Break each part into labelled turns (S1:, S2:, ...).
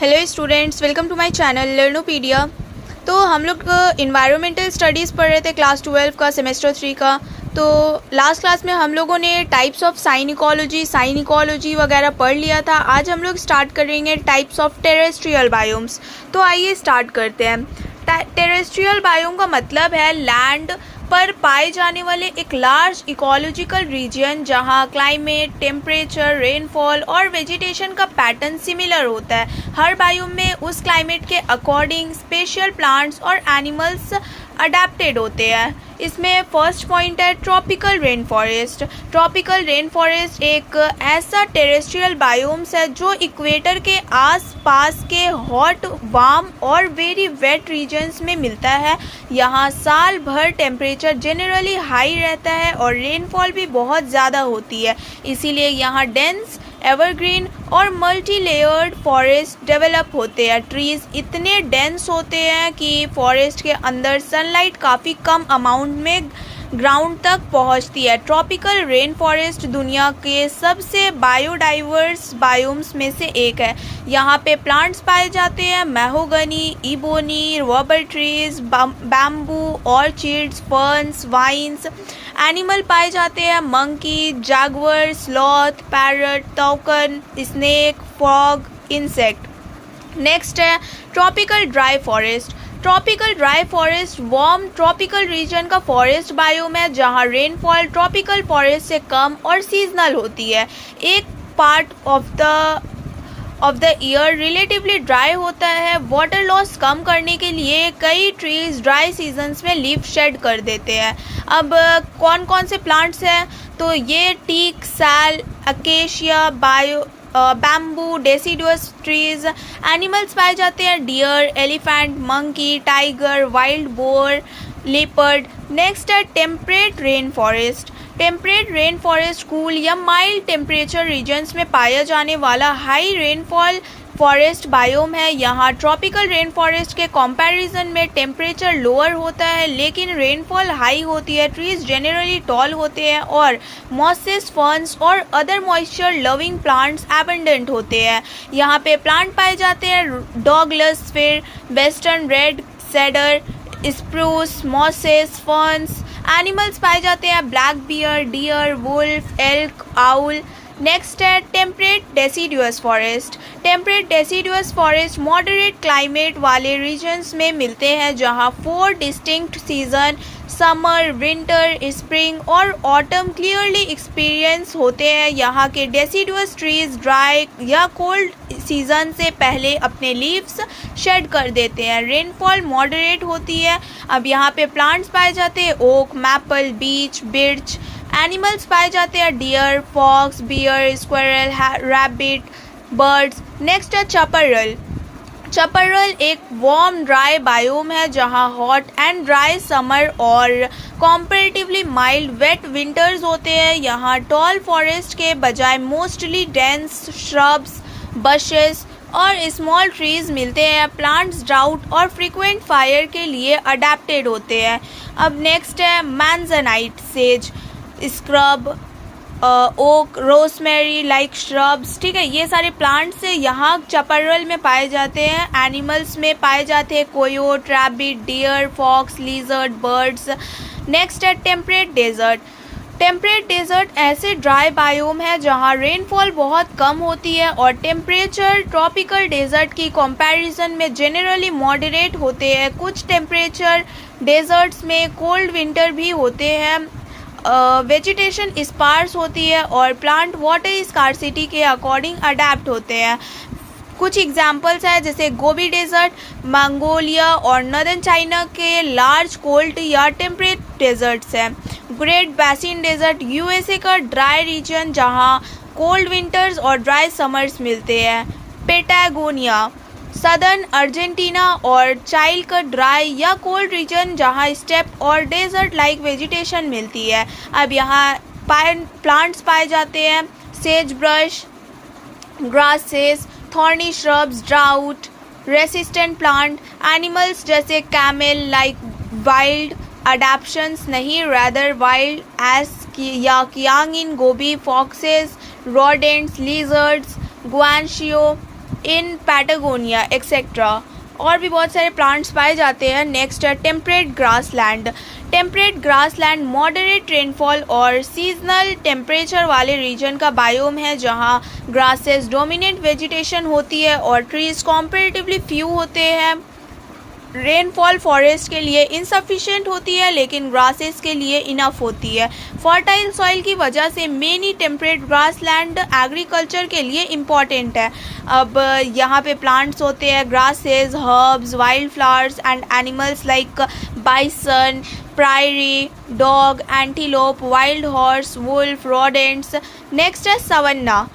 S1: Hello students, welcome to my channel Learnopedia. तो हम लोग इन्वायरमेंटल स्टडीज़ पढ़ रहे थे क्लास 12 का सेमेस्टर 3 का। तो लास्ट क्लास में हम लोगों ने टाइप्स ऑफ साइन इकोलॉजी वगैरह पढ़ लिया था। आज हम लोग स्टार्ट करेंगे टाइप्स ऑफ टेरेस्ट्रियल बायोम्स। तो आइए स्टार्ट करते हैं। टेरेस्ट्रियल बायोम का मतलब है लैंड पर पाए जाने वाले एक लार्ज इकोलॉजिकल रीजन जहां क्लाइमेट, टेम्परेचर, रेनफॉल और वेजिटेशन का पैटर्न सिमिलर होता है। हर बायोम में उस क्लाइमेट के अकॉर्डिंग स्पेशल प्लांट्स और एनिमल्स अडेप्टेड होते हैं। इसमें फर्स्ट पॉइंट है tropical rain forest. Tropical rain forest एक ऐसा टेरेस्ट्रियल बायोम्स है जो इक्वेटर के आसपास के हॉट, वार्म और वेरी वेट रीजन्स में मिलता है। यहाँ साल भर टेम्परेचर जनरली हाई रहता है और रेनफॉल भी बहुत ज़्यादा होती है, इसीलिए यहाँ डेंस एवरग्रीन और मल्टी लेयर्ड फॉरेस्ट डेवलप होते हैं। ट्रीज़ इतने डेंस होते हैं कि फॉरेस्ट के अंदर सनलाइट काफ़ी कम अमाउंट में ग्राउंड तक पहुंचती है। ट्रॉपिकल रेन फॉरेस्ट दुनिया के सबसे बायोडाइवर्स बायोम्स में से एक है। यहाँ पे प्लांट्स पाए जाते हैं mahogany, ebony, rubber trees, bamboo, orchids, ferns, vines. Animal पाए जाते हैं monkey, jaguar, sloth, parrot, toucan, snake, frog, insect. Next है tropical dry forest. Tropical dry forest warm tropical region का फॉरेस्ट बायोम है जहां रेनफॉल ट्रॉपिकल फॉरेस्ट से कम और seasonal होती है। एक part of the year relatively dry होता है। वाटर लॉस कम करने के लिए कई ट्रीज ड्राई सीजन्स में लीफ शेड कर देते हैं। अब कौन कौन से प्लांट्स हैं, तो ये teak, sal, acacia, bamboo, deciduous trees. Animals पाए जाते हैं deer, elephant, monkey, tiger, wild boar, leopard. Next है temperate rain forest. Temperate rain forest cool या माइल्ड टेम्परेचर रीजन्स में पाया जाने वाला हाई रेनफॉल फॉरेस्ट बायोम है। यहाँ ट्रॉपिकल रेन फॉरेस्ट के कंपैरिजन में टेम्परेचर लोअर होता है लेकिन रेनफॉल हाई होती है। ट्रीज जनरली टॉल होते हैं और मॉसेस, फर्न्स और other moisture loving plants abundant होते हैं। यहाँ पे प्लांट पाए जाते हैं Douglas fir, western red cedar, spruce, mosses, ferns. Animals पाए जाते हैं black bear, deer, wolf, elk, owl. Next है temperate deciduous forest. Temperate deciduous forest moderate climate वाले रीजन्स में मिलते हैं जहां 4 distinct season summer, winter, spring और ऑटम क्लियरली एक्सपीरियंस होते हैं। यहाँ के डेसिडुअस ट्रीज ड्राई या कोल्ड सीजन से पहले अपने लीव्स शेड कर देते हैं। रेनफॉल मॉडरेट होती है। अब यहाँ पे प्लांट्स पाए जाते हैं oak, maple, beech, birch. Animals पाए जाते हैं deer, fox, bear, squirrel, rabbit, birds. Next है चपरल। चपरल एक वार्म ड्राई बायोम है जहां हॉट एंड ड्राई समर और कंपैरेटिवली माइल्ड वेट विंटर्स होते हैं। यहाँ टॉल फॉरेस्ट के बजाय मोस्टली डेंस श्रब्स, बशेस और स्मॉल ट्रीज मिलते हैं। प्लांट्स ड्राउट और फ्रीक्वेंट फायर के लिए अडेप्टेड होते हैं। अब नेक्स्ट है manzanita, sage, scrub, okay, rosemary like shrubs. ठीक है, ये सारे प्लांट्स यहाँ चपरल में पाए जाते हैं। एनिमल्स में पाए जाते हैं coyote, rabbit, deer, fox, lizard, birds. Next है टेम्परेट डेजर्ट। टेम्परेट डेजर्ट ऐसे ड्राई बायोम है जहाँ रेनफॉल बहुत कम होती है और टेम्परेचर ट्रॉपिकल डेजर्ट की कंपैरिजन में जनरली मॉडरेट होते हैं। कुछ टेम्परेचर डेजर्ट्स में कोल्ड विंटर भी होते हैं। वेजिटेशन स्पार्स होती है और प्लांट वाटर स्कार्सिटी के अकॉर्डिंग अडेप्ट होते हैं। कुछ एग्जांपल्स हैं जैसे गोबी डेजर्ट, मंगोलिया और नॉर्दर्न चाइना के लार्ज कोल्ड या टेम्परेट डेजर्ट्स हैं। ग्रेट बेसिन डेजर्ट यूएसए का ड्राई रीजन जहां कोल्ड विंटर्स और ड्राई समर्स मिलते हैं। पेटागोनिया सदर्न अर्जेंटीना और चाइल का ड्राई या कोल्ड रीजन जहां स्टेप और डेजर्ट लाइक वेजिटेशन मिलती है। अब यहाँ प्लांट्स पाए जाते हैं says brush, grasses, thorny shrubs, drought resistant plant. Animals जैसे कैमल लाइक वाइल्ड अडेप्शंस नहीं, rather wild as या कियांग इन गोबी, फॉक्सेस, rodents, lizards, guancio, इन पैटागोनिया एक्सेट्रा। और भी बहुत सारे प्लांट्स पाए जाते हैं। नेक्स्ट है temperate grassland. Temperate grassland moderate rainfall और सीजनल टेम्परेचर वाले रीजन का बायोम है जहां ग्रासेस डोमिनेंट वेजिटेशन होती है और ट्रीज कॉम्पैरेटिवली फ्यू होते हैं। रेनफॉल फॉरेस्ट के लिए इनसफिशिएंट होती है लेकिन ग्रासेस के लिए इनफ होती है। फर्टाइल सॉइल की वजह से मेनी टेम्परेट ग्रासलैंड एग्रीकल्चर के लिए इम्पॉर्टेंट है। अब यहाँ पे प्लांट्स होते हैं, grasses, herbs, wild flowers and animals like bison, prairie, dog, antelope, wild horse, wolf, rodents. Next है सवन्ना।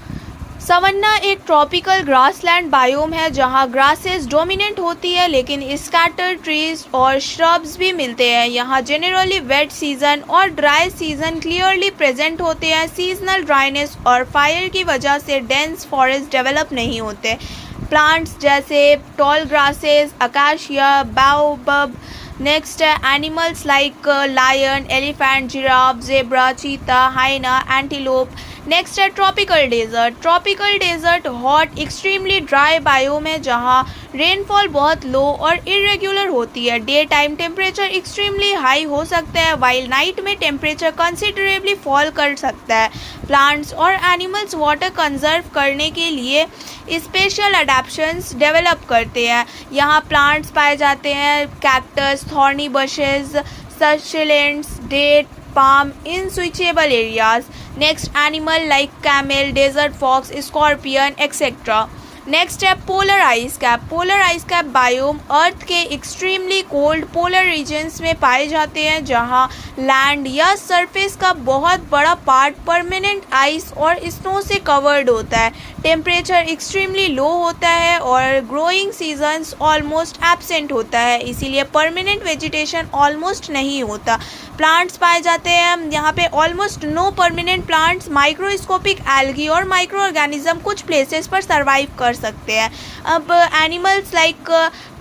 S1: सवन्ना एक ट्रॉपिकल ग्रासलैंड बायोम है जहां ग्रासेस डोमिनेंट होती है लेकिन स्कैटर ट्रीज और श्रब्स भी मिलते हैं। यहां जनरली वेट सीजन और ड्राई सीजन क्लियरली प्रेजेंट होते हैं। सीजनल ड्राइनेस और फायर की वजह से डेंस फॉरेस्ट डेवलप नहीं होते। प्लांट्स जैसे tall grasses, acacia, baobab. Next है animals like lion, elephant, giraffe, zebra, cheetah, hyena, antelope. Next है tropical desert. Tropical desert hot extremely dry biome है जहां रेनफॉल बहुत लो और इरेगुलर होती है। Day time temperature extremely high हो सकता है वाइल नाइट में टेम्परेचर कंसिडरेबली फॉल कर सकता है। प्लांट्स और एनिमल्स वाटर कंजर्व करने के लिए स्पेशल अडेप्शंस डेवलप करते हैं। यहाँ प्लांट्स पाए जाते हैं cactus, thorny bushes, succulents, date, palm in switchable areas. Next animal like camel, desert fox, scorpion, etc. Next है polar ice cap. Polar ice cap biome earth के एक्सट्रीमली कोल्ड पोलर रीजन्स में पाए जाते हैं जहां लैंड या surface का बहुत बड़ा पार्ट परमानेंट आइस और स्नो से कवर्ड होता है। टेम्परेचर एक्सट्रीमली लो होता है और ग्रोइंग सीजन्स ऑलमोस्ट एब्सेंट होता है, इसीलिए परमानेंट वेजिटेशन ऑलमोस्ट नहीं होता। प्लांट्स पाए जाते हैं यहाँ पे almost no permanent plants. Microscopic algae और माइक्रो ऑर्गेनिज्म कुछ प्लेसेस पर सर्वाइव कर सकते हैं। अब animals like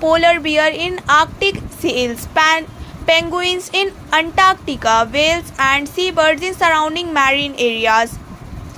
S1: polar bear in Arctic, seals, penguins in Antarctica, whales and sea birds in surrounding marine areas.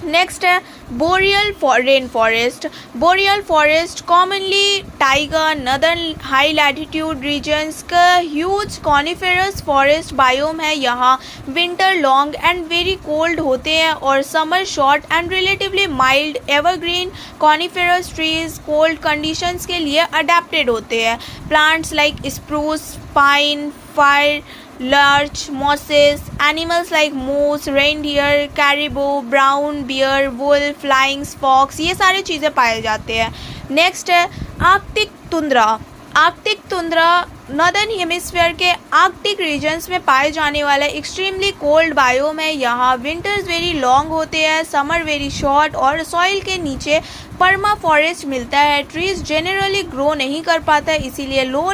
S1: Next है boreal rain forest. Boreal forest commonly taiga, northern high latitude regions का huge coniferous forest biome है। यहाँ winter long and very cold होते हैं और summer short and relatively mild. Evergreen coniferous trees cold conditions के लिए adapted होते हैं। Plants like spruce, pine, fire, larch, mosses, animals like moose, reindeer, caribou, brown bear, wolf, flying fox, ये सारी चीज़ें पाए जाते हैं। नेक्स्ट है Arctic tundra. Arctic tundra northern hemisphere के आर्कटिक रीजन्स में पाए जाने वाला एक्सट्रीमली कोल्ड बायोम है। यहाँ विंटर्स वेरी लॉन्ग होते हैं, समर वेरी शॉर्ट और सॉइल के नीचे पर्मा फॉरेस्ट मिलता है। ट्रीज जनरली ग्रो नहीं कर पाता है, इसीलिए लो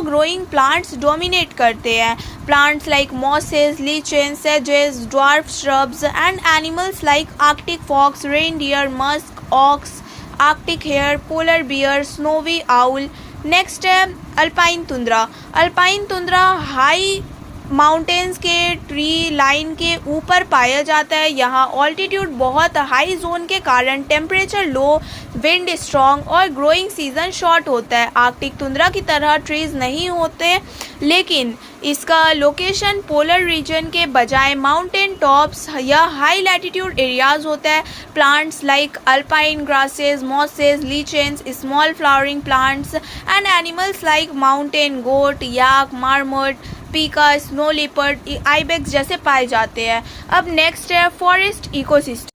S1: ग्रोइंग प्लांट्स डोमिनेट करते हैं। प्लांट्स लाइक मॉसेस, लीचेन, सेजेस, dwarf shrubs and animals like Arctic fox, reindeer, musk, ox, Arctic hare, polar bear, snowy owl. Next है alpine tundra. Alpine tundra high mountains के ट्री लाइन के ऊपर पाया जाता है। यहाँ ऑल्टीट्यूड बहुत हाई जोन के कारण टेम्परेचर लो, विंड स्ट्रॉन्ग और ग्रोइंग सीजन शॉर्ट होता है। आर्कटिक तुंद्रा की तरह ट्रीज नहीं होते, लेकिन इसका लोकेशन पोलर रीजन के बजाय माउंटेन टॉप्स या हाई लैटिट्यूड एरियाज होता है। Plants like alpine grasses, mosses, lichens, small flowering plants and animals like mountain goat, yak, marmot, pika, snow leopard, ibex जैसे पाए जाते हैं। अब नेक्स्ट है फॉरेस्ट इकोसिस्टम।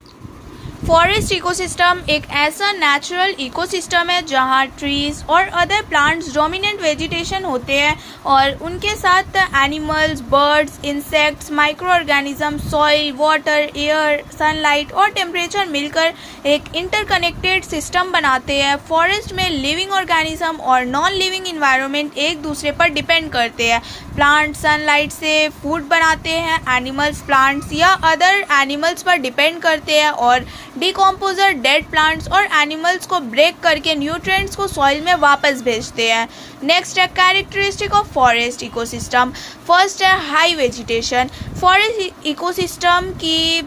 S1: फॉरेस्ट इकोसिस्टम एक ऐसा नेचुरल इकोसिस्टम है जहाँ ट्रीज और अदर प्लांट्स डोमिनेंट वेजिटेशन होते हैं और उनके साथ animals, birds, insects, micro organism, soil, water, air, sunlight और टेम्परेचर मिलकर एक इंटरकनेक्टेड सिस्टम बनाते हैं। फॉरेस्ट में लिविंग ऑर्गेनिज्म और नॉन लिविंग इन्वायरमेंट एक दूसरे पर डिपेंड करते हैं। प्लांट्स सनलाइट से फूड बनाते हैं, एनिमल्स प्लांट्स या अदर एनिमल्स पर डिपेंड करते हैं और डिकम्पोजर डेड प्लांट्स और एनिमल्स को ब्रेक करके न्यूट्रिएंट्स को सॉइल में वापस भेजते हैं। नेक्स्ट है characteristic of forest ecosystem. First है हाई वेजिटेशन। फॉरेस्ट इकोसिस्टम की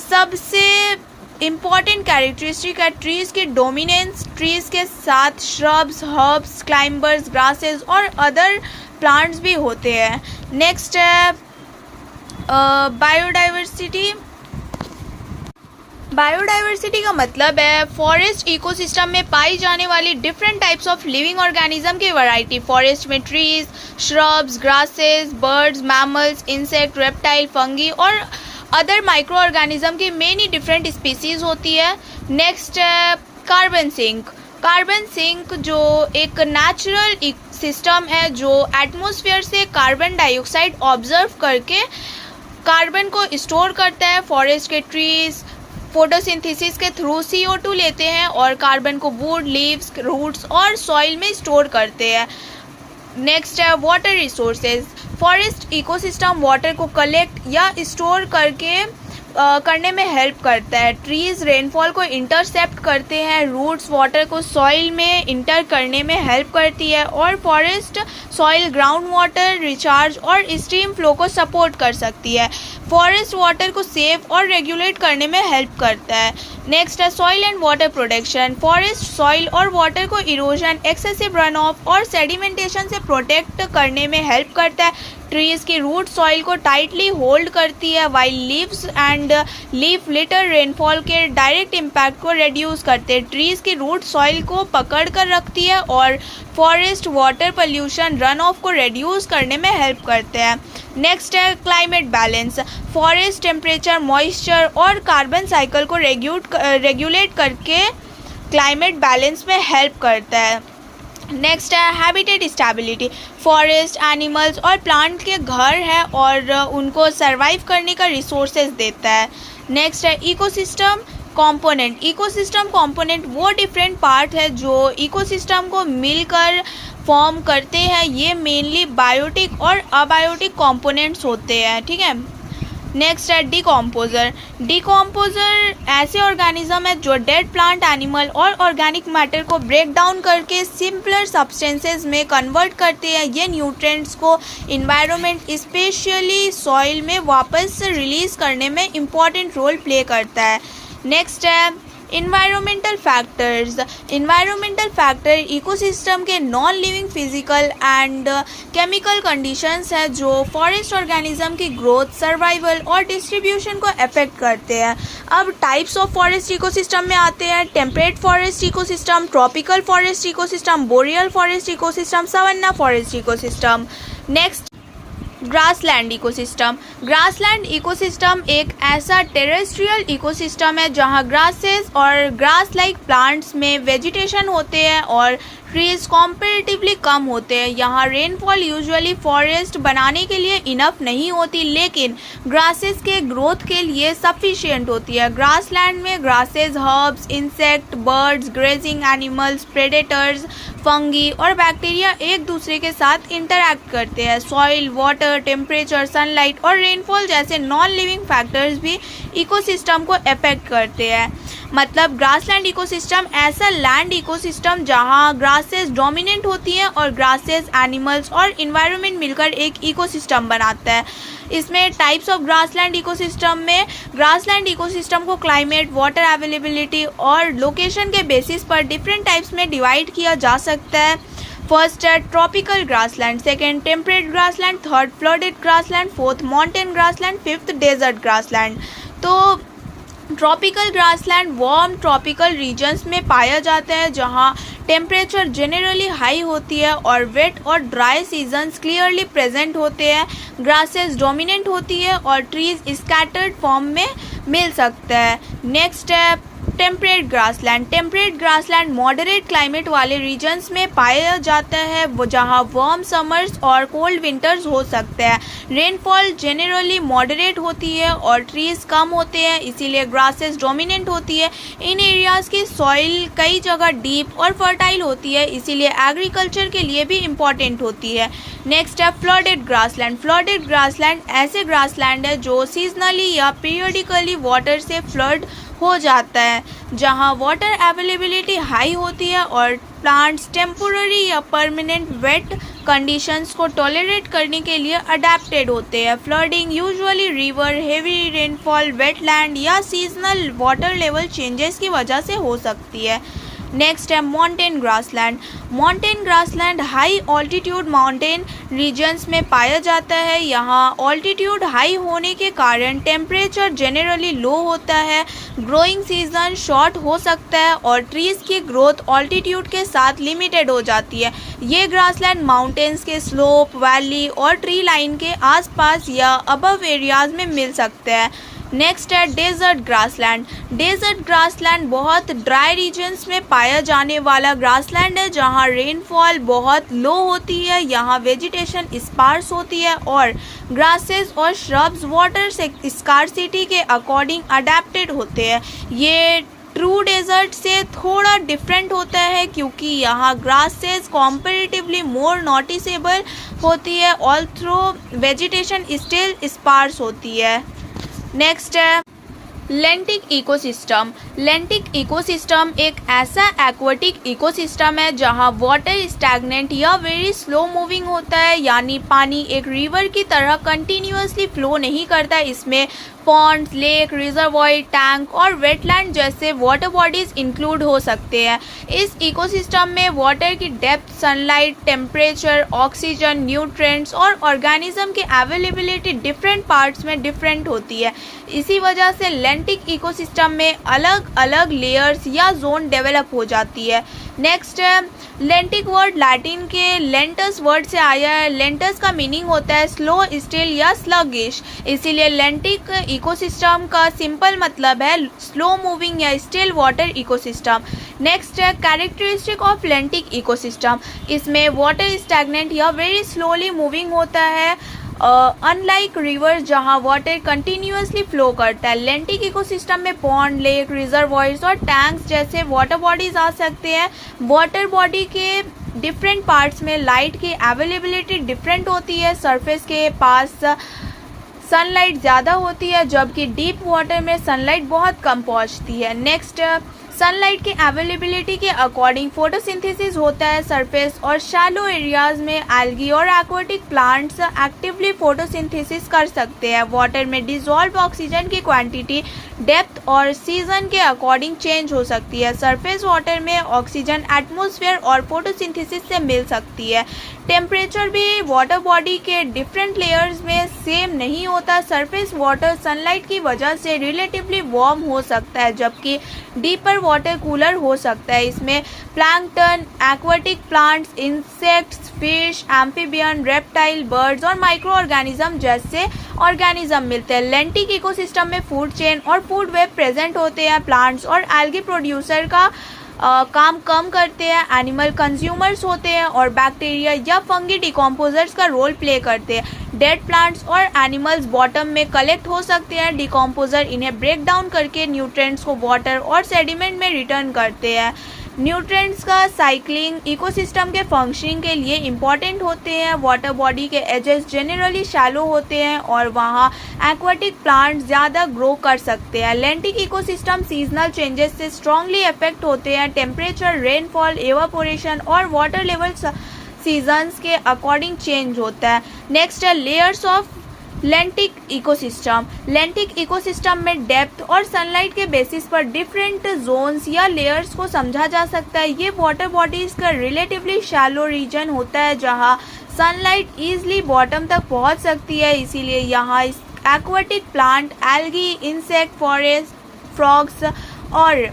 S1: सबसे इम्पॉर्टेंट कैरेक्टरिस्टिक है ट्रीज़ की डोमिनेंस, ट्रीज़ के साथ श्रब्स, हर्ब्स, क्लाइंबर्स, ग्रासेस और अदर प्लांट्स भी होते हैं। नेक्स्ट है बायोडाइवर्सिटी। बायोडाइवर्सिटी का मतलब है फॉरेस्ट इकोसिस्टम में पाई जाने वाली different types of living organism की वैरायटी। फॉरेस्ट में trees, shrubs, grasses, birds, mammals, insect, reptile, fungi और अदर माइक्रो ऑर्गेनिज्म की मेनी डिफरेंट स्पीसीज होती है। नेक्स्ट है कार्बन सिंक। कार्बन सिंक जो एक नेचुरल सिस्टम है जो एटमॉस्फेयर से कार्बन डाइऑक्साइड ऑब्जर्व करके कार्बन को स्टोर करता है। फॉरेस्ट के ट्रीज फोटोसिंथेसिस के थ्रू CO2 लेते हैं और कार्बन को वुड, लीव्स, रूट्स और सॉइल में स्टोर करते हैं। नेक्स्ट है water resources. Forest ecosystem water को कलेक्ट या स्टोर करने में हेल्प करता है। ट्रीज रेनफॉल को इंटरसेप्ट करते हैं, रूट्स वाटर को सॉइल में इंटर करने में हेल्प करती है और forest soil ground water recharge और स्ट्रीम फ्लो को सपोर्ट कर सकती है। फॉरेस्ट वाटर को सेव और रेगुलेट करने में हेल्प करता है। नेक्स्ट है soil and water protection. Forest soil और वाटर को इरोजन, एक्सेसिव रन ऑफ और सेडिमेंटेशन से प्रोटेक्ट करने में हेल्प करता है। ट्रीज की रूट सॉइल को टाइटली होल्ड करती है, while leaves and leaf litre rainfall के डायरेक्ट इम्पैक्ट को रिड्यूस करते हैं। ट्रीज की रूट सॉइल को पकड़ कर रखती है और forest water pollution run of को रिड्यूस करने में हेल्प करते हैं। नेक्स्ट है climate balance. Forest temperature, moisture और कार्बन साइकिल को रेगुलेट करके क्लाइमेट बैलेंस में हेल्प करता है। नेक्स्ट है हैबिटेट स्टेबिलिटी। फॉरेस्ट एनिमल्स और प्लांट के घर है और उनको सरवाइव करने का रिसोर्सेज देता है। नेक्स्ट है इकोसिस्टम कंपोनेंट। इकोसिस्टम कंपोनेंट वो डिफरेंट पार्ट है जो इकोसिस्टम को मिलकर फॉर्म करते हैं। ये मेनली बायोटिक और अबायोटिक कंपोनेंट्स होते हैं, ठीक है। नेक्स्ट है डिकम्पोजर। डिकम्पोजर ऐसे ऑर्गेनिज्म है जो डेड प्लांट, एनिमल और ऑर्गेनिक मैटर को ब्रेक डाउन करके सिंपलर सब्सटेंसेस में कन्वर्ट करते हैं। ये न्यूट्रिएंट्स को इन्वायरमेंट स्पेशली सॉइल में वापस रिलीज करने में इम्पॉर्टेंट रोल प्ले करता है। नेक्स्ट है environmental factors. Environmental factor ecosystem के non living physical and chemical conditions है जो फॉरेस्ट ऑर्गेनिज्म की ग्रोथ, सर्वाइवल और डिस्ट्रीब्यूशन को अफेक्ट करते हैं। अब टाइप्स ऑफ फॉरेस्ट इकोसिस्टम में आते हैं temperate forest ecosystem, tropical forest ecosystem, boreal forest ecosystem, savanna forest ecosystem. Next grassland ecosystem. Grassland ecosystem एक ऐसा टेरेस्ट्रियल इकोसिस्टम है जहां ग्रासेस और ग्रास लाइक प्लांट्स में वेजिटेशन होते हैं और ट्रीज कॉम्पेरेटिवली कम होते हैं। यहाँ रेनफॉल यूजुअली फॉरेस्ट बनाने के लिए इनफ नहीं होती, लेकिन ग्रासेस के ग्रोथ के लिए सफिशिएंट होती है। ग्रासलैंड में grasses, herbs, insect, birds, grazing animals, predators, fungi और बैक्टीरिया एक दूसरे के साथ इंटरैक्ट करते हैं। सॉइल, वाटर, टेम्परेचर, सनलाइट और रेनफॉल जैसे नॉन लिविंग फैक्टर्स भी इकोसिस्टम को अफेक्ट करते हैं। मतलब ग्रासलैंड इकोसिस्टम ऐसा लैंड इकोसिस्टम जहां ग्रासेस डोमिनेंट होती हैं और ग्रासेस, एनिमल्स और इन्वायरमेंट मिलकर एक इकोसिस्टम बनाता है। इसमें टाइप्स ऑफ ग्रासलैंड इकोसिस्टम में ग्रासलैंड इकोसिस्टम को क्लाइमेट, वाटर अवेलेबिलिटी और लोकेशन के बेसिस पर डिफरेंट टाइप्स में डिवाइड किया जा सकता है। फर्स्ट है tropical grassland, second temperate grassland, third flooded grassland, fourth mountain grassland, fifth desert grassland. तो tropical grassland warm tropical regions में पाया जाता है जहां टेम्परेचर जनरली हाई होती है और वेट और ड्राई सीजन्स क्लियरली प्रेजेंट होते हैं। ग्रासेस डोमिनेंट होती है और ट्रीज स्कैटर्ड फॉर्म में मिल सकता है। नेक्स्ट है temperate grassland. Temperate grassland moderate climate वाले रीजन्स में पाया जाता है वो जहाँ वार्म समर्स और कोल्ड विंटर्स हो सकते हैं। रेनफॉल जनरली मॉडरेट होती है और ट्रीज कम होते हैं, इसीलिए ग्रासेस डोमिनेंट होती है। इन एरियाज़ की सॉइल कई जगह डीप और फर्टाइल होती है, इसीलिए एग्रीकल्चर के लिए भी इम्पॉर्टेंट होती है। नेक्स्ट है फ्लडेड ग्रासलैंड। फ्लडेड ग्रासलैंड ऐसे ग्रासलैंड है जो सीजनली या पीरियडिकली वाटर से फ्लड हो जाता है, जहां वाटर अवेलेबिलिटी हाई होती है और प्लांट्स टेम्पोररी या परमानेंट वेट कंडीशंस को टॉलरेट करने के लिए अडेप्टेड होते हैं। Flooding usually river, heavy rainfall, wetland या सीजनल वाटर लेवल चेंजेस की वजह से हो सकती है। नेक्स्ट है mountain grassland. Mountain grassland high altitude mountain regions में पाया जाता है। यहाँ ऑल्टीट्यूड हाई होने के कारण टेम्परेचर जनरली लो होता है, ग्रोइंग सीजन शॉर्ट हो सकता है और ट्रीज़ की ग्रोथ ऑल्टीट्यूड के साथ लिमिटेड हो जाती है। ये ग्रासलैंड माउंटेन्स के स्लोप, वैली और ट्री लाइन के आसपास या अबव एरियाज में मिल सकते हैं। नेक्स्ट है डेजर्ट ग्रासलैंड। डेजर्ट ग्रासलैंड बहुत ड्राई रीजन्स में पाया जाने वाला ग्रासलैंड है जहाँ रेनफॉल बहुत लो होती है। यहाँ वेजिटेशन स्पार्स होती है और ग्रासेस और श्रब्स वाटर स्कार्सिटी के अकॉर्डिंग अडेप्टेड होते हैं। ये ट्रू डेजर्ट से थोड़ा डिफरेंट होता है क्योंकि यहाँ ग्रासेस कॉम्पेरेटिवली मोर नोटिसेबल होती है ऑल्थ्रो वेजिटेशन स्टिल स्पार्स होती है। नेक्स्ट है लेंटिक इकोसिस्टम। लेंटिक इकोसिस्टम एक ऐसा एक्वाटिक इकोसिस्टम है जहां वाटर स्टैग्नेंट या वेरी स्लो मूविंग होता है, यानी पानी एक रिवर की तरह कंटिन्यूअसली फ्लो नहीं करता। इसमें पॉन्ड्स, लेक, रिजर्वॉयर, टैंक और वेटलैंड जैसे वाटर बॉडीज इंक्लूड हो सकते हैं। इस इकोसिस्टम में वाटर की depth, sunlight, temperature, oxygen, nutrients और ऑर्गेनिज्म की अवेलेबिलिटी डिफरेंट पार्ट्स में डिफरेंट होती है। इसी वजह से लेंटिक इकोसिस्टम में अलग अलग लेयर्स या जोन डेवलप हो जाती है। नेक्स्ट है लेंटिक वर्ड लैटिन के लेंटस वर्ड से आया है। लेंटस का मीनिंग होता है स्लो, स्टिल या स्लगिश, इसीलिए लेंटिक इकोसिस्टम का सिंपल मतलब है स्लो मूविंग या स्टिल वाटर इकोसिस्टम। नेक्स्ट है कैरेक्टरिस्टिक ऑफ लेंटिक इकोसिस्टम। इसमें वाटर स्टैग्नेंट या वेरी स्लोली मूविंग होता है अनलाइक रिवर जहां वाटर कंटिन्यूअसली फ्लो करता है। लेंटिक इकोसिस्टम में पॉन्ड, लेक, रिजर्वॉयर्स और टैंक्स जैसे वाटर बॉडीज आ सकते हैं। वाटर बॉडी के डिफरेंट पार्ट्स में लाइट की अवेलेबिलिटी डिफरेंट होती है। सरफेस के पास सनलाइट ज़्यादा होती है जबकि डीप वाटर में सनलाइट बहुत कम पहुंचती है। नेक्स्ट सनलाइट की अवेलेबिलिटी के अकॉर्डिंग फोटोसिंथेसिस होता है। सरफेस और शैलो एरियाज में एल्गी और एक्वाटिक प्लांट्स एक्टिवली फोटोसिंथेसिस कर सकते हैं। वाटर में डिसॉल्व ऑक्सीजन की क्वांटिटी डेप्थ और सीजन के अकॉर्डिंग चेंज हो सकती है। सरफेस वाटर में ऑक्सीजन एटमॉस्फेयर और फोटोसिंथेसिस से मिल सकती है। टेम्परेचर भी वाटर बॉडी के डिफरेंट लेयर्स में सेम नहीं होता। सरफेस वाटर सनलाइट की वजह से रिलेटिवली वार्म हो सकता है जबकि डीपर वाटर कूलर हो सकता है। इसमें plankton, aquatic plants, insects, fish, amphibian, reptile, birds और माइक्रो ऑर्गेनिज्म जैसे ऑर्गेनिज्म मिलते हैं। लेंटिक इकोसिस्टम में फूड चेन और फूड वेब प्रेजेंट होते हैं। प्लांट्स और एल्गी प्रोड्यूसर का काम कम करते हैं। एनिमल कंज्यूमर्स होते हैं और बैक्टीरिया या फंगी डिकम्पोजर्स का रोल प्ले करते हैं। डेड प्लांट्स और एनिमल्स बॉटम में कलेक्ट हो सकते हैं। डिकम्पोजर इन्हें ब्रेक डाउन करके न्यूट्रिएंट्स को वाटर और सेडिमेंट में रिटर्न करते हैं। न्यूट्रिएंट्स का साइक्लिंग इकोसिस्टम के फंक्शनिंग के लिए इम्पॉर्टेंट होते हैं। वाटर बॉडी के एजेस जनरली शैलो होते हैं और वहाँ एक्वाटिक प्लांट्स ज़्यादा ग्रो कर सकते हैं। लेंटिक इकोसिस्टम सीजनल चेंजेस से स्ट्रांगली अफेक्ट होते हैं। टेम्परेचर, रेनफॉल, एवापोरेशन और वाटर लेवल सीजन्स के अकॉर्डिंग चेंज होता है। नेक्स्ट है लेयर्स ऑफ लेंटिक इकोसिस्टम। लेंटिक इकोसिस्टम में डेप्थ और सनलाइट के बेसिस पर डिफरेंट जोन्स या लेयर्स को समझा जा सकता है। ये वाटर बॉडीज का रिलेटिवली शैलो रीजन होता है जहां सनलाइट ईजिली बॉटम तक पहुंच सकती है, इसीलिए यहाँ aquatic plant, algae, insect, forest, frogs और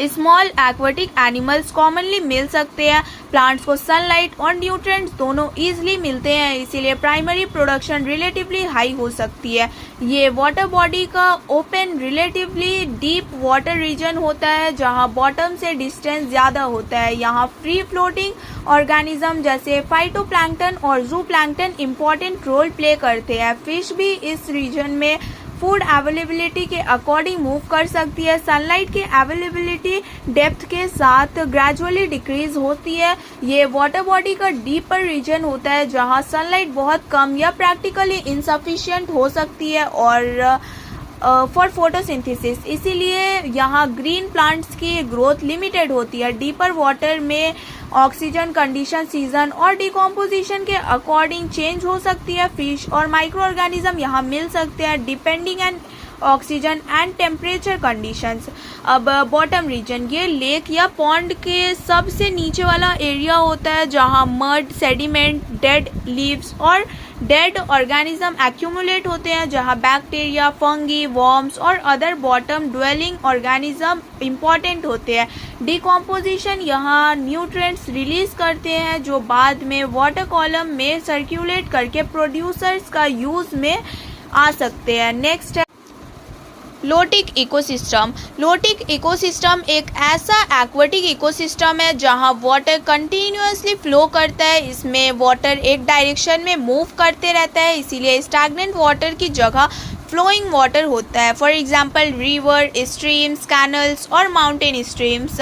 S1: स्मॉल एक्वाटिक एनिमल्स कॉमनली मिल सकते हैं। प्लांट्स को सनलाइट और न्यूट्रिएंट्स दोनों ईजिली मिलते हैं, इसीलिए प्राइमरी प्रोडक्शन रिलेटिवली हाई हो सकती है। ये वाटर बॉडी का open relatively deep water region होता है जहां बॉटम से डिस्टेंस ज़्यादा होता है। यहाँ फ्री फ्लोटिंग ऑर्गेनिज्म जैसे फाइटोप्लैंक्टन और जूप्लैंक्टन इम्पॉर्टेंट रोल प्ले करते हैं। फिश भी इस रीजन में फूड अवेलेबिलिटी के अकॉर्डिंग मूव कर सकती है। सनलाइट की अवेलेबिलिटी डेप्थ के साथ ग्रेजुअली डिक्रीज होती है। ये वाटर बॉडी का डीपर रीजन होता है जहां सनलाइट बहुत कम या प्रैक्टिकली इनसफिशिएंट हो सकती है और फॉर फोटोसिंथेसिस, इसीलिए यहाँ ग्रीन प्लांट्स की ग्रोथ लिमिटेड होती है। डीपर वाटर में ऑक्सीजन कंडीशन सीजन और डिकम्पोजिशन के अकॉर्डिंग चेंज हो सकती है। फिश और माइक्रो ऑर्गेनिज्म यहाँ मिल सकते हैं depending and oxygen and temperature conditions. अब बॉटम रीजन, ये लेक या पॉन्ड के सबसे नीचे वाला एरिया होता है जहाँ मड, सेडिमेंट, डेड लीव्स और डेड ऑर्गेनिज्म एक्यूमुलेट होते हैं, जहाँ बैक्टीरिया, फंगी, वॉर्म्स और other bottom dwelling organism important होते हैं। डिकम्पोजिशन यहाँ न्यूट्रिएंट्स रिलीज करते हैं जो बाद में वाटर कॉलम में सर्कुलेट करके प्रोड्यूसर्स का यूज में आ सकते हैं। नेक्स्ट है लोटिक इकोसिस्टम। लोटिक इकोसिस्टम एक ऐसा एक्वेटिक इकोसिस्टम है जहां वाटर कंटिन्यूअसली फ्लो करता है। इसमें वाटर एक डायरेक्शन में मूव करते रहता है, इसीलिए स्टैग्नेंट वाटर की जगह फ्लोइंग वाटर होता है। For example river, streams, canals और माउंटेन स्ट्रीम्स।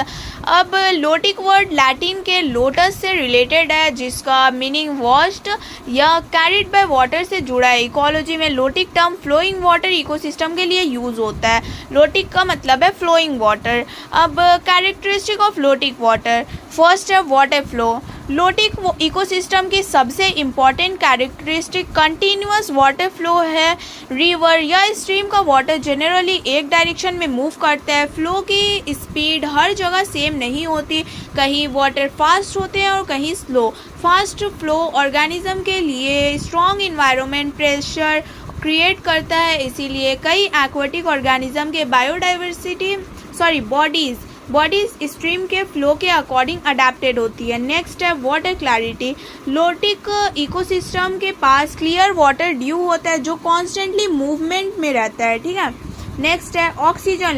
S1: अब लोटिक वर्ड लैटिन के लोटस से रिलेटेड है जिसका मीनिंग वॉश्ड या कैरिड बाय वाटर से जुड़ा है। इकोलॉजी में lotic term flowing water ecosystem के लिए यूज होता है। लोटिक का मतलब है फ्लोइंग वाटर। अब characteristic of lotic water, first है वाटर फ्लो। लोटिक इकोसिस्टम की सबसे important characteristic continuous water flow है। रिवर या स्ट्रीम का वाटर जनरली एक डायरेक्शन में मूव करता है। फ्लो की स्पीड हर जगह सेम नहीं होती, कहीं वाटर फास्ट होते हैं और कहीं स्लो। फास्ट फ्लो ऑर्गेनिज्म के लिए स्ट्रॉन्ग इन्वायरमेंट प्रेशर क्रिएट करता है, इसीलिए कई एक्वेटिक ऑर्गेनिज्म के बायोडाइवर्सिटी बॉडीज स्ट्रीम के फ्लो के अकॉर्डिंग अडेप्टेड होती है। नेक्स्ट है वाटर क्लैरिटी। लोटिक इकोसिस्टम के पास क्लियर वाटर ड्यू होता है जो कॉन्स्टेंटली मूवमेंट में रहता है, ठीक है। नेक्स्ट है ऑक्सीजन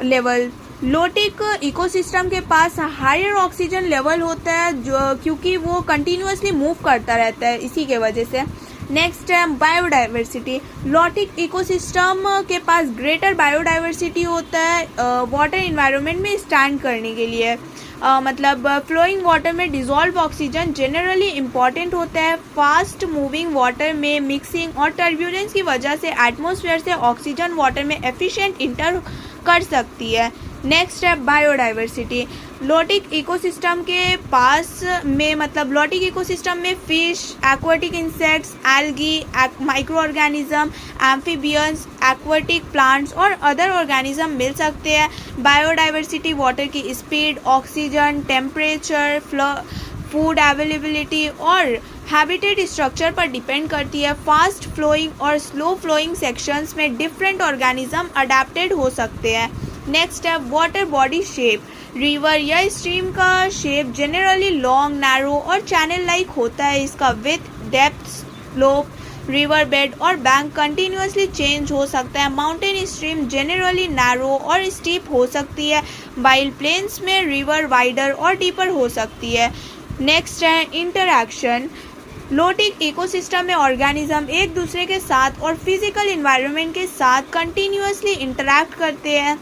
S1: लेवल। लोटिक इकोसिस्टम के पास हायर ऑक्सीजन लेवल होता है जो क्योंकि वो कंटिन्यूअसली मूव करता रहता है, इसी के वजह से। नेक्स्ट है बायोडाइवर्सिटी। लोटिक इकोसिस्टम के पास ग्रेटर बायोडाइवर्सिटी होता है वाटर इन्वायरमेंट में स्टैंड करने के लिए। मतलब फ्लोइंग वाटर में डिजॉल्व ऑक्सीजन जनरली इम्पॉर्टेंट होता है। फास्ट मूविंग वाटर में मिक्सिंग और टर्ब्यूलेंस की वजह से एटमॉस्फेयर से ऑक्सीजन वाटर में एफिशिएंट इंटर कर सकती है। नेक्स्ट है बायोडाइवर्सिटी। लोटिक इकोसिस्टम के पास में लोटिक इकोसिस्टम में fish, aquatic insects, algae, micro organism, amphibians, aquatic plants और अदर ऑर्गेनिज्म मिल सकते हैं। बायोडाइवर्सिटी वाटर की speed, oxygen, temperature, food availability और हैबिटेट स्ट्रक्चर पर डिपेंड करती है। फास्ट फ्लोइंग और स्लो फ्लोइंग सेक्शंस में डिफरेंट ऑर्गेनिज्म अडेप्टेड हो सकते हैं। नेक्स्ट है वाटर बॉडी शेप। रिवर या स्ट्रीम का शेप जनरली लॉन्ग, नैरो और चैनल लाइक होता है। इसका width, depth, slope, river bed और बैंक कंटिन्यूअसली चेंज हो सकता है। माउंटेन स्ट्रीम जनरली नैरो और स्टीप हो सकती है, वाइल प्लेन्स में रिवर वाइडर और डीपर हो सकती है। नेक्स्ट है इंटरैक्शन। लोटिक इकोसिस्टम में ऑर्गेनिज्म एक दूसरे के साथ और फिजिकल इन्वायरमेंट के साथ कंटिन्यूअसली इंटरैक्ट करते हैं।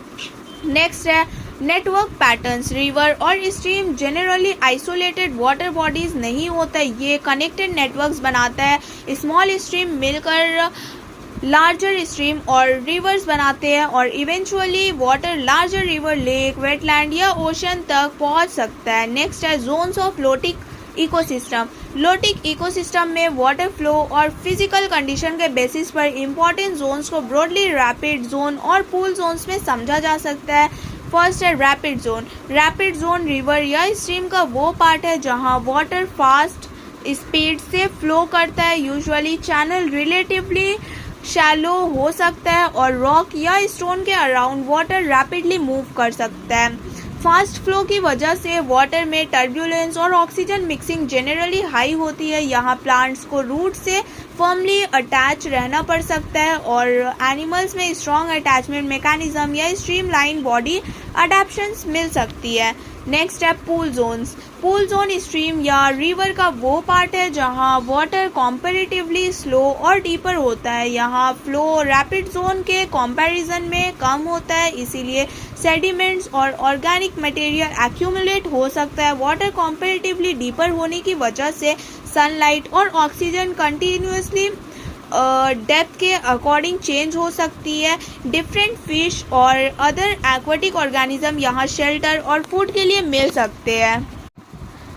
S1: नेक्स्ट है नेटवर्क पैटर्न्स। रिवर और stream generally isolated water bodies नहीं होता, ये कनेक्टेड नेटवर्क्स बनाता है। स्मॉल स्ट्रीम मिलकर लार्जर स्ट्रीम और रिवर्स बनाते हैं और eventually water larger river, lake, wetland या ओशन तक पहुंच सकता है। नेक्स्ट है zones of lotic ecosystem. Lotic ecosystem में वाटर फ्लो और फिजिकल कंडीशन के बेसिस पर इम्पॉर्टेंट जोन्स को ब्रॉडली रैपिड जोन और पूल जोन्स में समझा जा सकता है। फर्स्ट है rapid zone. Rapid zone river या स्ट्रीम का वो पार्ट है जहां वाटर फास्ट स्पीड से फ्लो करता है। यूजुअली चैनल रिलेटिवली शैलो हो सकता है और रॉक या स्टोन के अराउंड वाटर रैपिडली मूव कर सकता है। फास्ट फ्लो की वजह से वाटर में टर्ब्यूलेंस और ऑक्सीजन मिक्सिंग जनरली हाई होती है। यहाँ प्लांट्स को रूट से फर्मली अटैच रहना पड़ सकता है और एनिमल्स में स्ट्रॉन्ग अटैचमेंट मैकेनिज्म या स्ट्रीमलाइन बॉडी अडेप्शंस मिल सकती है। नेक्स्ट है pool zones. Pool zone stream या रिवर का वो पार्ट है जहाँ वाटर कॉम्पेरेटिवली स्लो और डीपर होता है। यहाँ फ्लो रैपिड जोन के कंपैरिजन में कम होता है, इसीलिए सेडिमेंट्स और ऑर्गेनिक मटेरियल एक्यूमुलेट हो सकता है। वाटर कॉम्पेरेटिवली डीपर होने की वजह से सनलाइट और ऑक्सीजन कंटिन्यूअसली डेप्थ के अकॉर्डिंग चेंज हो सकती है। डिफरेंट फिश और अदर एक्वाटिक ऑर्गेनिज्म यहाँ शेल्टर और फूड के लिए मिल सकते हैं।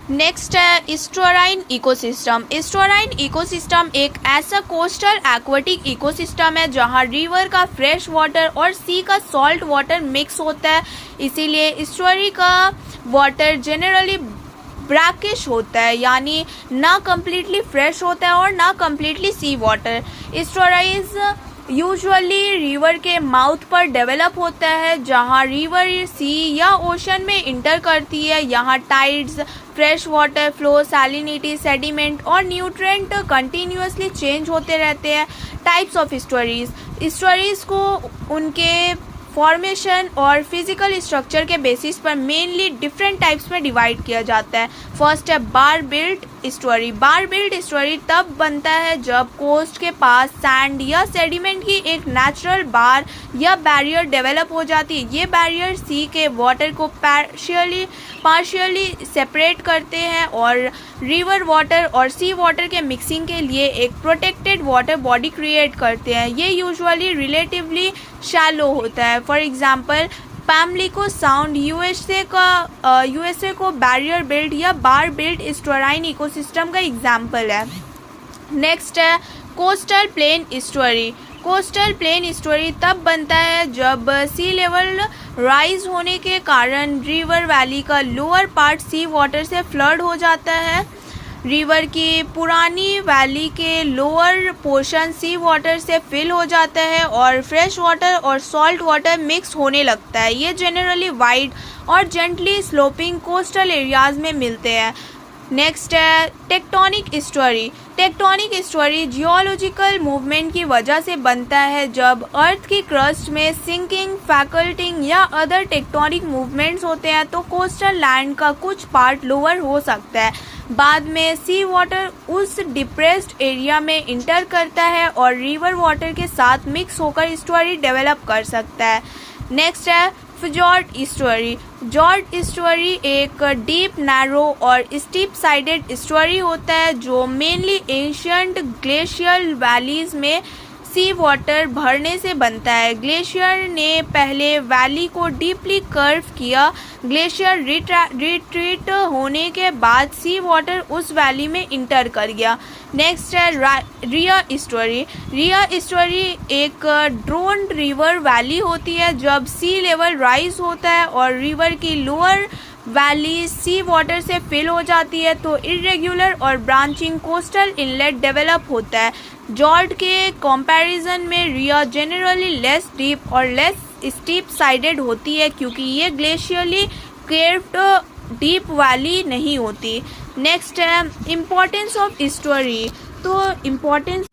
S1: नेक्स्ट है एस्टुअराइन इकोसिस्टम। एस्टुअराइन इकोसिस्टम एक ऐसा कोस्टल एक्वाटिक इकोसिस्टम है जहाँ रिवर का फ्रेश वाटर और सी का सॉल्ट वाटर मिक्स होता है, इसीलिए एस्टुअरी का वाटर जनरली ब्रैकिश होता है, यानी ना कम्प्लीटली फ्रेश होता है और ना कम्प्लीटली सी वाटर। एस्टुअराइज यूजुअली रिवर के माउथ पर डेवलप होता है जहाँ रिवर सी या ओशन में इंटर करती है। यहाँ tides, fresh water flow, salinity, sediment और न्यूट्रिएंट कंटिन्यूअसली चेंज होते रहते हैं। Types of एस्टुअरीज। एस्टुअरीज को उनके फॉर्मेशन और फिजिकल स्ट्रक्चर के बेसिस पर मेनली डिफरेंट टाइप्स में डिवाइड किया जाता है। फर्स्ट है बार बिल्ट एस्टुअरी। बार बिल्ट एस्टुअरी तब बनता है जब कोस्ट के पास सैंड या सेडिमेंट की एक नेचुरल बार या बैरियर डेवलप हो जाती है। ये बैरियर सी के वाटर को पार्शियली सेपरेट करते हैं और रिवर वाटर और सी वाटर के मिक्सिंग के लिए एक प्रोटेक्टेड वाटर बॉडी क्रिएट करते हैं। ये यूजुअली रिलेटिवली शैलो होता है। फॉर एग्जांपल पैमलिको साउंड यूएसए को बैरियर बिल्ट या बार बिल्ट एस्टुअराइन इकोसिस्टम का एग्जाम्पल है। नेक्स्ट है coastal plain estuary. Coastal plain estuary तब बनता है जब सी लेवल राइज होने के कारण रिवर वैली का लोअर पार्ट सी वाटर से फ्लड हो जाता है। रिवर की पुरानी वैली के लोअर पोर्शन सी वाटर से फिल हो जाता है और फ्रेश वाटर और सॉल्ट वाटर मिक्स होने लगता है। ये जनरली वाइड और जेंटली स्लोपिंग कोस्टल एरियाज में मिलते हैं। नेक्स्ट है tectonic estuary. Tectonic estuary geological movement की वजह से बनता है जब अर्थ की क्रस्ट में सिंकिंग, फैकल्टिंग या अदर टेक्टोनिक मूवमेंट्स होते हैं तो कोस्टल लैंड का कुछ पार्ट लोअर हो सकता है। बाद में सी वाटर उस डिप्रेस्ड एरिया में इंटर करता है और रिवर वाटर के साथ मिक्स होकर एस्टुअरी डेवलप कर सकता है। नेक्स्ट है फिजॉर्ड एस्टुअरी। जॉर्ड एस्टुअरी एक डीप, नैरो और स्टीप साइडेड एस्टुअरी होता है जो मेनली एंशियंट ग्लेशियल वैलीज में सी वाटर भरने से बनता है। ग्लेशियर ने पहले वैली को डीपली कर्व किया। ग्लेशियर रिट्रीट होने के बाद सी वाटर उस वैली में इंटर कर गया। नेक्स्ट है रिया एस्टुअरी। रिया एस्टुअरी एक ड्रोन्ड रिवर वैली होती है जब सी लेवल राइज होता है और रिवर की लोअर वैली सी वाटर से फिल हो जाती है तो इरेग्युलर और ब्रांचिंग कोस्टल इनलेट डेवलप होता है। जॉर्ड के कंपैरिजन में रिया जनरली लेस डीप और लेस स्टीप साइडेड होती है क्योंकि ये ग्लेशियली कर्व्ड डीप वैली नहीं होती। नेक्स्ट है इम्पोर्टेंस ऑफ एस्टुअरी। तो इम्पोर्टेंस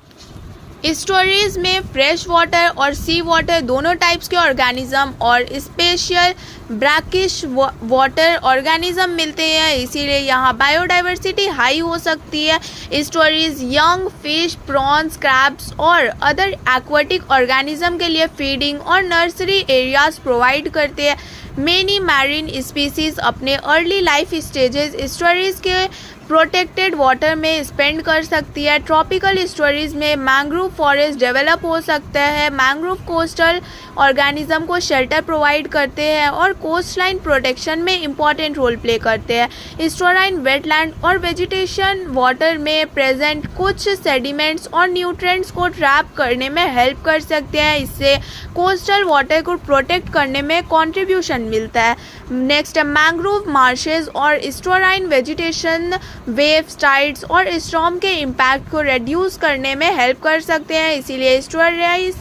S1: एस्टुअरीज में फ्रेश वाटर और सी वाटर दोनों टाइप्स के ऑर्गेनिज्म और स्पेशल ब्रैकिश वाटर ऑर्गेनिज्म मिलते हैं, इसीलिए यहाँ बायोडाइवर्सिटी हाई हो सकती है। एस्टुअरीज यंग फिश, प्रॉन्स, क्रैब्स और अदर एक्वाटिक ऑर्गेनिज्म के लिए फीडिंग और नर्सरी एरियाज प्रोवाइड करते हैं। मेनी मैरीन स्पीसीज अपने अर्ली लाइफ स्टेजेस एस्टुअरीज के प्रोटेक्टेड वाटर में स्पेंड कर सकती है। ट्रॉपिकल एस्टुअरीज में मैंग्रोव फॉरेस्ट डेवलप हो सकता है। मैंग्रोव कोस्टल ऑर्गेनिज्म को शेल्टर प्रोवाइड करते हैं और कोस्टलाइन प्रोटेक्शन में इम्पॉर्टेंट रोल प्ले करते हैं। एस्टुअराइन वेटलैंड और वेजिटेशन वाटर में प्रेजेंट कुछ सेडिमेंट्स और न्यूट्रिएंट्स को ट्रैप करने में हेल्प कर सकते हैं। इससे कोस्टल वाटर को प्रोटेक्ट करने में कॉन्ट्रीब्यूशन मिलता है। नेक्स्ट मैंग्रोव मार्शेज और एस्टुअराइन वेजिटेशन वेव्स, टाइड्स और स्टॉर्म के इम्पैक्ट को रिड्यूस करने में हेल्प कर सकते हैं, इसीलिए एस्टुअरीज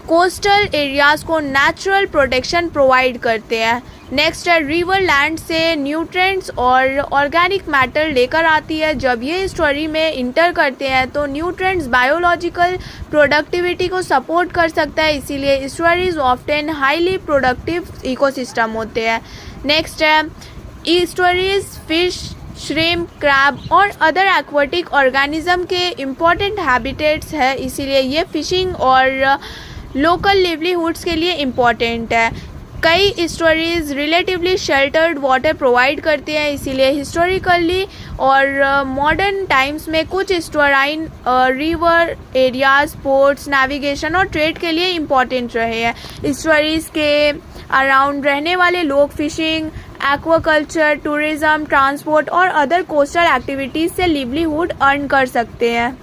S1: कोस्टल एरियाज को नेचुरल प्रोटेक्शन प्रोवाइड करते हैं। नेक्स्ट है रिवर लैंड से न्यूट्रिएंट्स और ऑर्गेनिक मैटर लेकर आती है। जब ये एस्टुअरी में इंटर करते हैं तो न्यूट्रिएंट्स बायोलॉजिकल प्रोडक्टिविटी को सपोर्ट कर सकता है, इसीलिए एस्टुअरीज ऑफ्टन हाईली प्रोडक्टिव इकोसिस्टम होते हैं। नेक्स्ट है एस्टुअरीज फिश, श्रिम्प, क्रैब और अदर एक्वाटिक ऑर्गेनिज्म के इम्पॉर्टेंट हैबिटेट्स है, इसीलिए ये फिशिंग और लोकल लिवलीहुड्स के लिए इम्पॉर्टेंट है। कई estuaries relatively sheltered water provide करते हैं, इसीलिए हिस्टोरिकली और मॉडर्न टाइम्स में कुछ estuarine river areas ports navigation और ट्रेड के लिए इम्पॉर्टेंट रहे हैं। estuaries के अराउंड रहने वाले लोग फिशिंग, एक्वाकल्चर, टूरिज्म, ट्रांसपोर्ट और अदर कोस्टल एक्टिविटीज़ से लिवलीहुड अर्न कर सकते हैं।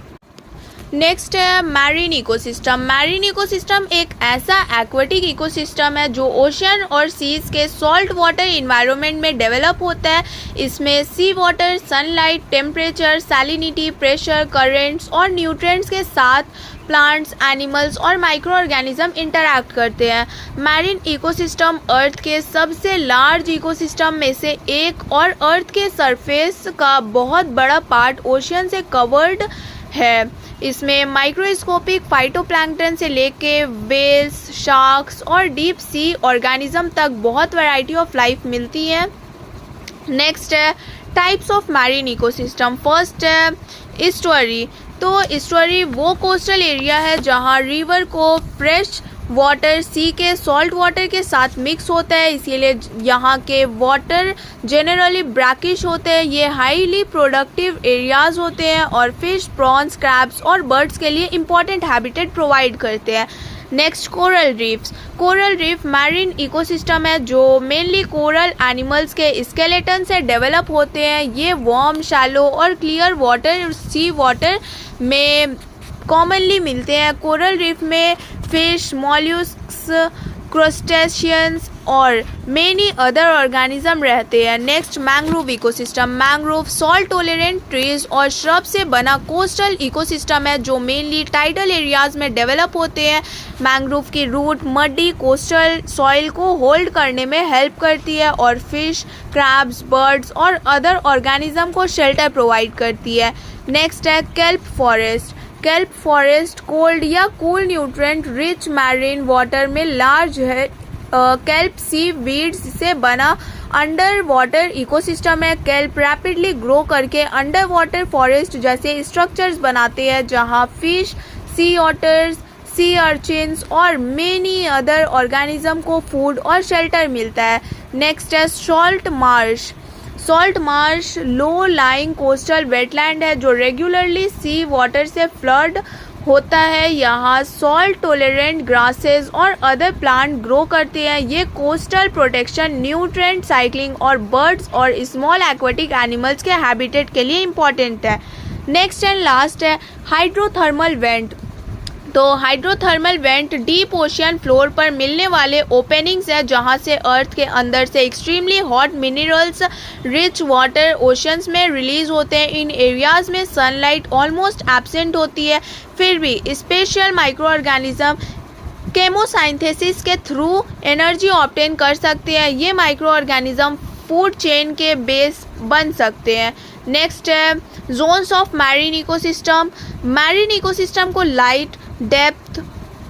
S1: नेक्स्ट है मैरीन इकोसिस्टम। मैरीन इकोसिस्टम एक ऐसा एक्वेटिक इकोसिस्टम है जो ओशन और सीज के सॉल्ट वाटर इन्वायरमेंट में डेवलप होता है। इसमें sea water, sunlight, temperature, salinity, pressure, currents और न्यूट्रिएंट्स के साथ प्लांट्स, एनिमल्स और माइक्रो ऑर्गेनिज्म इंटरैक्ट करते हैं। मैरीन इकोसिस्टम अर्थ के सबसे लार्ज इकोसिस्टम में से एक और अर्थ के सरफेस का बहुत बड़ा पार्ट ओशियन से कवर्ड है। इसमें माइक्रोस्कोपिक फाइटोप्लैंक्टन से लेके वेल्स, शार्क्स और डीप सी ऑर्गेनिज्म तक बहुत वैरायटी ऑफ लाइफ मिलती है। नेक्स्ट है types of marine ecosystem. First है estuary। तो estuary वो कोस्टल एरिया है जहाँ रिवर को फ्रेश वाटर सी के सॉल्ट वाटर के साथ मिक्स होता है, इसीलिए यहाँ के वाटर जनरली ब्रैकिश होते हैं। ये हाईली प्रोडक्टिव एरियाज होते हैं और फिश, प्रॉन्स, क्रैब्स और बर्ड्स के लिए इम्पॉर्टेंट हैबिटेट प्रोवाइड करते हैं। Next coral reefs. Coral reef marine ecosystem है जो मेनली कोरल एनिमल्स के स्केलेटन से डेवलप होते हैं। ये वार्म, शैलो और क्लियर वाटर सी वाटर में कॉमनली मिलते हैं। कोरल रीफ में फिश, मॉल्यूस्क्स, क्रोस्टेशियंस और मेनी अदर ऑर्गेनिज्म रहते हैं। Next mangrove ecosystem. Mangrove salt tolerant trees और श्रब से बना कोस्टल इकोसिस्टम है जो मेनली टाइडल एरियाज में डेवलप होते हैं। मैंग्रोव की रूट मडी कोस्टल सॉइल को होल्ड करने में हेल्प करती है और फिश, क्रैब्स, बर्ड्स और अदर ऑर्गेनिज्म को शेल्टर प्रोवाइड करती है। नेक्स्ट है kelp forest. Kelp forest cold या cool nutrient rich marine water में लार्ज है। केल्प सी वीड्स से बना अंडर वाटर इकोसिस्टम है। केल्प रैपिडली ग्रो करके अंडर वाटर फॉरेस्ट जैसे स्ट्रक्चर्स बनाते हैं जहां फिश, सी ऑटर्स, सी अर्चिन्स और मेनी अदर ऑर्गेनिज्म को फूड और शेल्टर मिलता है। नेक्स्ट है salt Marsh. Salt Marsh low lying coastal wetland है जो रेगुलरली सी वाटर से फ्लड होता है। यहाँ सॉल्ट टॉलरेंट ग्रासेस और अदर प्लांट ग्रो करते हैं। ये कोस्टल प्रोटेक्शन, न्यूट्रिएंट साइक्लिंग और बर्ड्स और स्मॉल एक्वेटिक एनिमल्स के हैबिटेट के लिए इम्पॉर्टेंट है। नेक्स्ट एंड लास्ट है हाइड्रोथर्मल वेंट। तो hydrothermal vent deep ocean floor पर मिलने वाले ओपनिंग्स है जहां से अर्थ के अंदर से extremely hot minerals rich water oceans में रिलीज होते हैं। इन एरियाज में सनलाइट ऑलमोस्ट एब्सेंट होती है, फिर भी स्पेशल माइक्रो ऑर्गेनिज्म केमोसाइंथेसिस के थ्रू एनर्जी ऑब्टेन कर सकते हैं। ये माइक्रो ऑर्गेनिज्म फूड चेन के बेस बन सकते हैं। नेक्स्ट है zones of marine ecosystem. Marine ecosystem को लाइट, डेप्थ,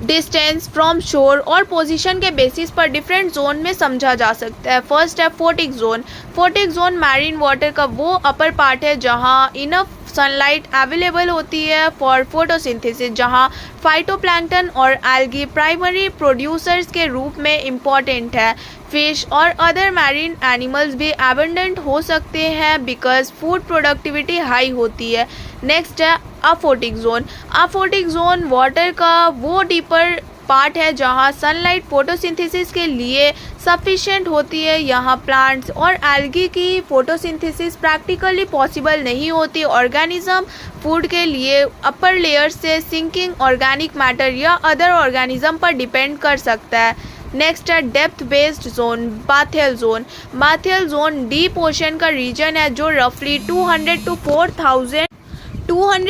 S1: डिस्टेंस फ्रॉम शोर और पोजीशन के बेसिस पर डिफरेंट जोन में समझा जा सकता है। फर्स्ट है photic zone. Photic zone marine water का वो अपर पार्ट है जहां इनफ सनलाइट अवेलेबल होती है फॉर फोटोसिंथेसिस, जहां फाइटोप्लैंक्टन और एल्गी प्राइमरी प्रोड्यूसर्स के रूप में इम्पॉर्टेंट है। फिश और अदर मैरीन एनिमल्स भी एबंडेंट हो सकते हैं बिकॉज फूड प्रोडक्टिविटी हाई होती है। नेक्स्ट है aphotic zone. Aphotic zone water का वो डीपर पार्ट है जहां सनलाइट फोटोसिंथेसिस के लिए सफिशिएंट होती है। यहाँ प्लांट्स और एल्गी की फोटोसिंथेसिस प्रैक्टिकली पॉसिबल नहीं होती। ऑर्गेनिज्म फूड के लिए अपर लेयर से सिंकिंग ऑर्गेनिक मैटर या अदर ऑर्गेनिज्म पर डिपेंड कर सकता है। नेक्स्ट है depth based zone, bathyal zone. Bathyal zone deep ocean का रीजन है जो रफली 200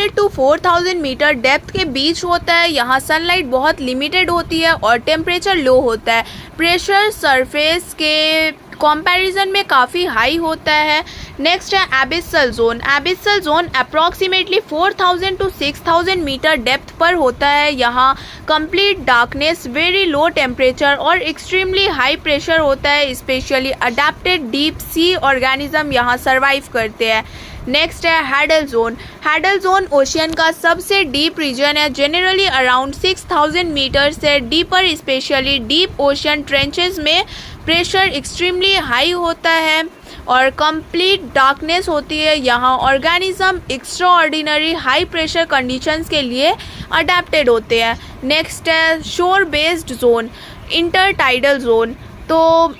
S1: to 4000 मीटर डेप्थ के बीच होता है। यहाँ सनलाइट बहुत लिमिटेड होती है और टेम्परेचर लो होता है। प्रेशर सरफेस के कंपैरिजन में काफ़ी हाई होता है। नेक्स्ट है abyssal zone. Abyssal zone approximately 4000 to 6000 metre depth पर होता है। यहाँ complete darkness, very low temperature और एक्सट्रीमली हाई प्रेशर होता है। Specially adapted deep sea organism यहाँ सर्वाइव करते हैं। नेक्स्ट है hadal zone. Hadal zone ocean का सबसे डीप रीजन है, जनरली अराउंड 6000 मीटर से deeper. Specially deep ocean trenches में प्रेशर एक्सट्रीमली हाई होता है और कंप्लीट डार्कनेस होती है। यहाँ organism extra ordinary high pressure conditions के लिए अडेप्टेड होते हैं। नेक्स्ट है शोर बेस्ड जोन, इंटरटाइडल जोन। तो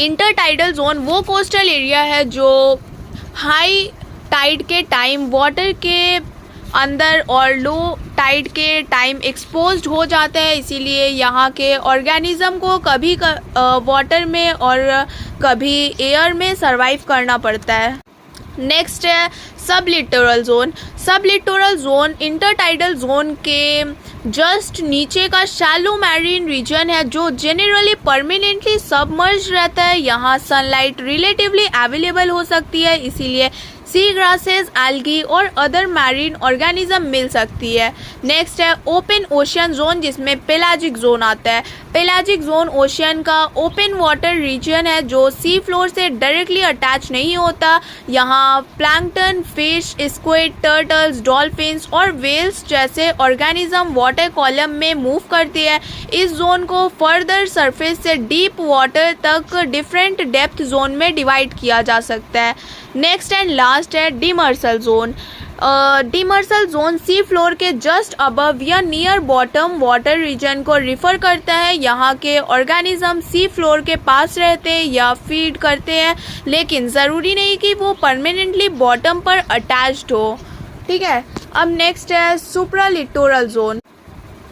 S1: इंटरटाइडल जोन वो कोस्टल एरिया है जो हाई टाइड के टाइम वाटर के अंदर और लो टाइड के टाइम एक्सपोज्ड हो जाते हैं, इसीलिए यहाँ के ऑर्गेनिज्म को कभी वाटर में और कभी एयर में सरवाइव करना पड़ता है। नेक्स्ट है सब लिटोरल जोन। सब लिटोरल जोन इंटरटाइडल जोन के जस्ट नीचे का शैलो मैरीन रीजन है जो जेनरली परमानेंटली सबमर्ज रहता है। यहाँ सनलाइट रिलेटिवली अवेलेबल हो सकती है, इसीलिए सी ग्रासेस, एल्गी और अदर मैरीन ऑर्गेनिज्म मिल सकती है। नेक्स्ट है ओपन ओशियन जोन, जिसमें पेलाजिक जोन आता है। पेलाजिक जोन ओशियन का ओपन वाटर रीजन है जो सी फ्लोर से डायरेक्टली अटैच नहीं होता। यहाँ plankton, fish, squid, turtles, dolphins और वेल्स जैसे ऑर्गेनिज्म वाटर कॉलम में मूव करती है। इस जोन को फर्दर सरफेस से डीप वाटर तक डिफरेंट डेप्थ जोन में डिवाइड किया जा सकता है। नेक्स्ट एंड लास्ट है demersal zone. Demersal zone sea floor के जस्ट अबव या नियर बॉटम वाटर रीजन को रिफर करता है। यहाँ के ऑर्गेनिज्म सी फ्लोर के पास रहते हैं या फीड करते हैं, लेकिन ज़रूरी नहीं कि वो परमानेंटली बॉटम पर अटैच्ड हो। ठीक है, अब नेक्स्ट है सुप्रालिटोरल जोन।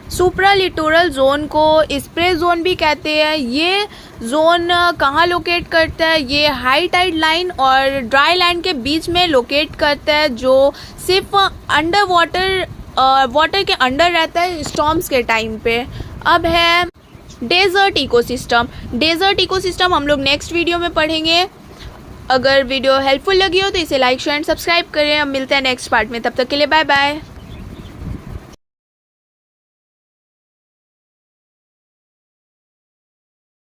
S1: सुप्रालिटोरल जोन को स्प्रे जोन भी कहते हैं। ये जोन कहाँ लोकेट करता है? ये हाई टाइड लाइन और ड्राई लैंड के बीच में लोकेट करता है, जो सिर्फ अंडर वाटर के अंडर रहता है स्टॉर्म्स के टाइम पे। अब है डेजर्ट इकोसिस्टम। डेजर्ट इकोसिस्टम हम लोग नेक्स्ट वीडियो में पढ़ेंगे। अगर वीडियो हेल्पफुल लगी हो तो इसे लाइक शेयर एंड सब्सक्राइब करें। अब मिलते हैं नेक्स्ट पार्ट में, तब तक के लिए बाय बाय।